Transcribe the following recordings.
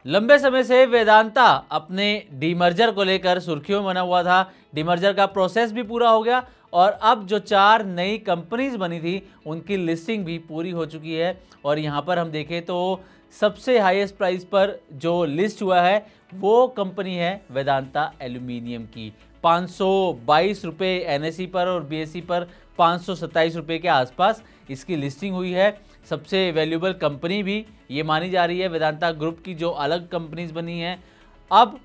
लंबे समय से वेदांता अपने डीमर्जर को लेकर सुर्खियों में बना हुआ था। डीमर्जर का प्रोसेस भी पूरा हो गया और अब जो 4 नई कंपनीज बनी थी उनकी लिस्टिंग भी पूरी हो चुकी है। और यहाँ पर हम देखें तो सबसे हाईएस्ट प्राइस पर जो लिस्ट हुआ है वो कंपनी है वेदांता एल्यूमिनियम की। 522 रुपये एनएसई पर और बीएसई पर 527 रुपये के आसपास इसकी लिस्टिंग हुई है। सबसे वैल्यूएबल कंपनी भी ये मानी जा रही है वेदांता ग्रुप की, जो अलग कंपनीज बनी हैं। अब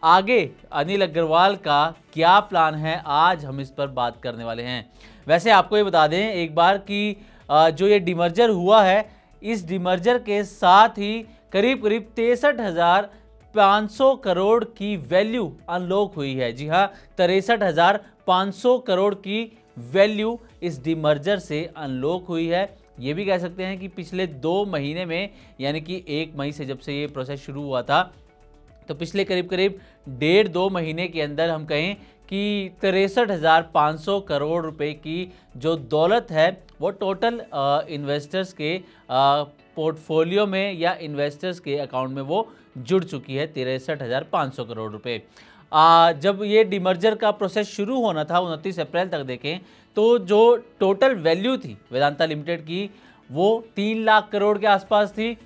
आगे अनिल अग्रवाल का क्या प्लान है, आज हम इस पर बात करने वाले हैं। वैसे आपको ये बता दें एक बार कि जो ये डिमर्जर हुआ है, इस डिमर्जर के साथ ही करीब 63,500 करोड़ की वैल्यू अनलॉक हुई है। जी हाँ, 63,500 करोड़ की वैल्यू इस डिमर्जर से अनलॉक हुई है। ये भी कह सकते हैं कि पिछले 2 महीने में, यानी कि 1 मई से जब से ये प्रोसेस शुरू हुआ था, तो पिछले करीब 1.5-2 महीने के अंदर हम कहें कि 63,500 करोड़ रुपए की जो दौलत है वो टोटल इन्वेस्टर्स के पोर्टफोलियो में या इन्वेस्टर्स के अकाउंट में वो जुड़ चुकी है, 63,500 करोड़ रुपए। जब ये डिमर्जर का प्रोसेस शुरू होना था 29 अप्रैल तक देखें तो जो टोटल वैल्यू थी वेदांता लिमिटेड की वो 3 लाख करोड़ के आसपास थी।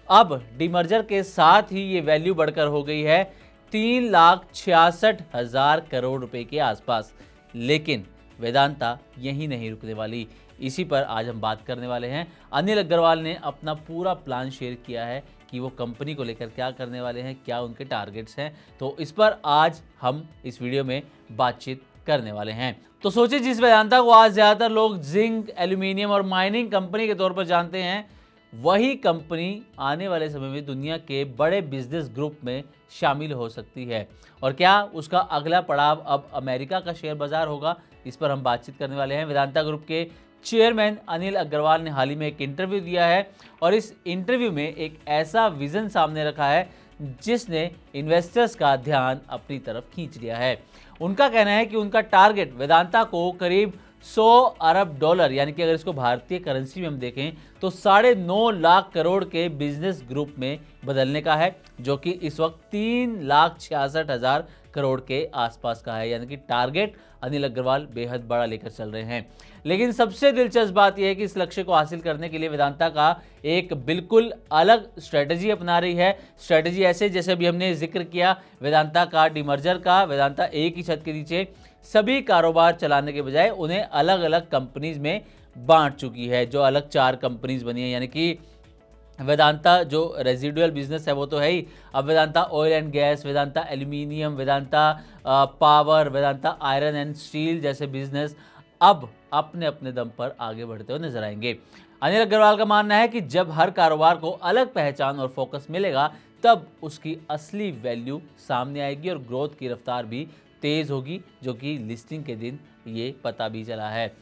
अब डिमर्जर के साथ ही ये वैल्यू बढ़कर हो गई है 3,66,000 करोड़ रुपए के आसपास। लेकिन वेदांता यहीं नहीं रुकने वाली, इसी पर आज हम बात करने वाले हैं। अनिल अग्रवाल ने अपना पूरा प्लान शेयर किया है कि वो कंपनी को लेकर क्या करने वाले हैं, क्या उनके टारगेट्स हैं। तो इस पर आज हम इस वीडियो में बातचीत करने वाले हैं। तो सोचिए, जिस वेदांता को आज ज़्यादातर लोग जिंक, एल्यूमिनियम और माइनिंग कंपनी के तौर पर जानते हैं, वही कंपनी आने वाले समय में दुनिया के बड़े बिजनेस ग्रुप में शामिल हो सकती है। और क्या उसका अगला पड़ाव अब अमेरिका का शेयर बाजार होगा, इस पर हम बातचीत करने वाले हैं। वेदांता ग्रुप के चेयरमैन अनिल अग्रवाल ने हाल ही में एक इंटरव्यू दिया है और इस इंटरव्यू में एक ऐसा विजन सामने रखा है जिसने इन्वेस्टर्स का ध्यान अपनी तरफ खींच लिया है। उनका कहना है कि उनका टारगेट वेदांता को करीब 100 अरब डॉलर, यानी कि अगर इसको भारतीय करेंसी में हम देखें तो 9.5 लाख करोड़ के बिजनेस ग्रुप में बदलने का है, जो कि इस वक्त 3,66,000 करोड़ के आसपास का है। यानी कि टारगेट अनिल अग्रवाल बेहद बड़ा लेकर चल रहे हैं। लेकिन सबसे दिलचस्प बात यह है कि इस लक्ष्य को हासिल करने के लिए वेदांता का एक बिल्कुल अलग स्ट्रेटजी अपना रही है। स्ट्रेटजी ऐसे जैसे अभी हमने जिक्र किया वेदांता का डिमर्जर का, वेदांता एक ही छत के नीचे सभी कारोबार चलाने के बजाय उन्हें अलग अलग कंपनीज में बांट चुकी है। जो अलग 4 कंपनीज बनी है, यानी कि वेदांता जो रेजिडुअल बिजनेस है वो तो है ही, अब Vedanta oil and gas, Vedanta aluminium, Vedanta power, Vedanta iron and steel जैसे बिजनेस अब अपने अपने दम पर आगे बढ़ते हुए नजर आएंगे। अनिल अग्रवाल का मानना है कि जब हर कारोबार को अलग पहचान और फोकस मिलेगा तब उसकी असली वैल्यू सामने आएगी और ग्रोथ की रफ्तार भी तेज होगी, जो कि लिस्टिंग के दिन ये पता भी चला है।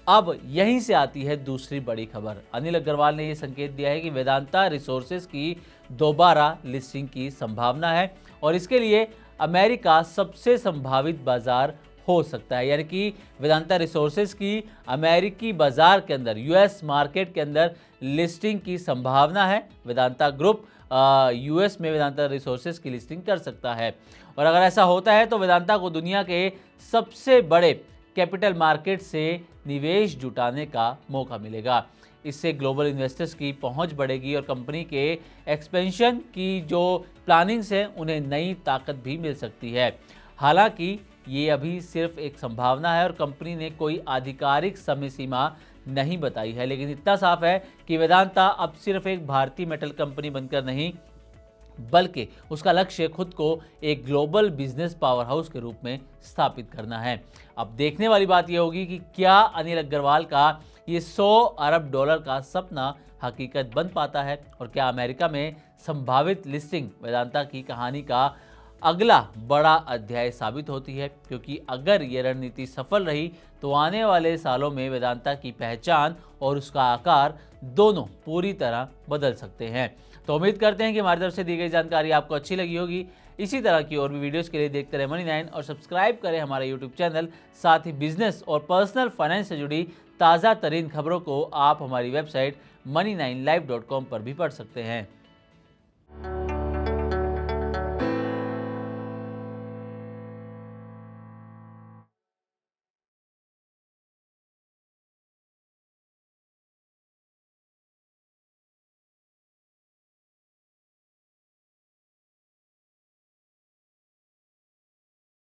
अब यहीं से आती है दूसरी बड़ी खबर। अनिल अग्रवाल ने यह संकेत दिया है कि वेदांता रिसोर्सेज की दोबारा लिस्टिंग की संभावना है और इसके लिए अमेरिका सबसे संभावित बाजार हो सकता है। यानी कि वेदांता रिसोर्सेज की अमेरिकी बाजार के अंदर, यूएस मार्केट के अंदर लिस्टिंग की संभावना है। वेदांता ग्रुप यूएस में वेदांता रिसोर्सेज की लिस्टिंग कर सकता है और अगर ऐसा होता है तो वेदांता को दुनिया के सबसे बड़े कैपिटल मार्केट से निवेश जुटाने का मौका मिलेगा। इससे ग्लोबल इन्वेस्टर्स की पहुंच बढ़ेगी और कंपनी के एक्सपेंशन की जो प्लानिंग्स हैं उन्हें नई ताकत भी मिल सकती है। हालांकि ये अभी सिर्फ एक संभावना है और कंपनी ने कोई आधिकारिक समय सीमा नहीं बताई है, लेकिन इतना साफ है कि वेदांता अब सिर्फ एक भारतीय मेटल कंपनी बनकर नहीं, बल्कि उसका लक्ष्य खुद को एक ग्लोबल बिजनेस पावर हाउस के रूप में स्थापित करना है। अब देखने वाली बात यह होगी कि क्या अनिल अग्रवाल का ये 100 अरब डॉलर का सपना हकीकत बन पाता है और क्या अमेरिका में संभावित लिस्टिंग वेदांता की कहानी का अगला बड़ा अध्याय साबित होती है। क्योंकि अगर ये रणनीति सफल रही तो आने वाले सालों में वेदांता की पहचान और उसका आकार दोनों पूरी तरह बदल सकते हैं। तो उम्मीद करते हैं कि हमारी तरफ से दी गई जानकारी आपको अच्छी लगी होगी। इसी तरह की और भी वीडियोस के लिए देखते रहे मनी9 और सब्सक्राइब करें हमारा यूट्यूब चैनल। साथ ही बिजनेस और पर्सनल फाइनेंस से जुड़ी ताज़ा तरीन खबरों को आप हमारी वेबसाइट money9live.com पर भी पढ़ सकते हैं।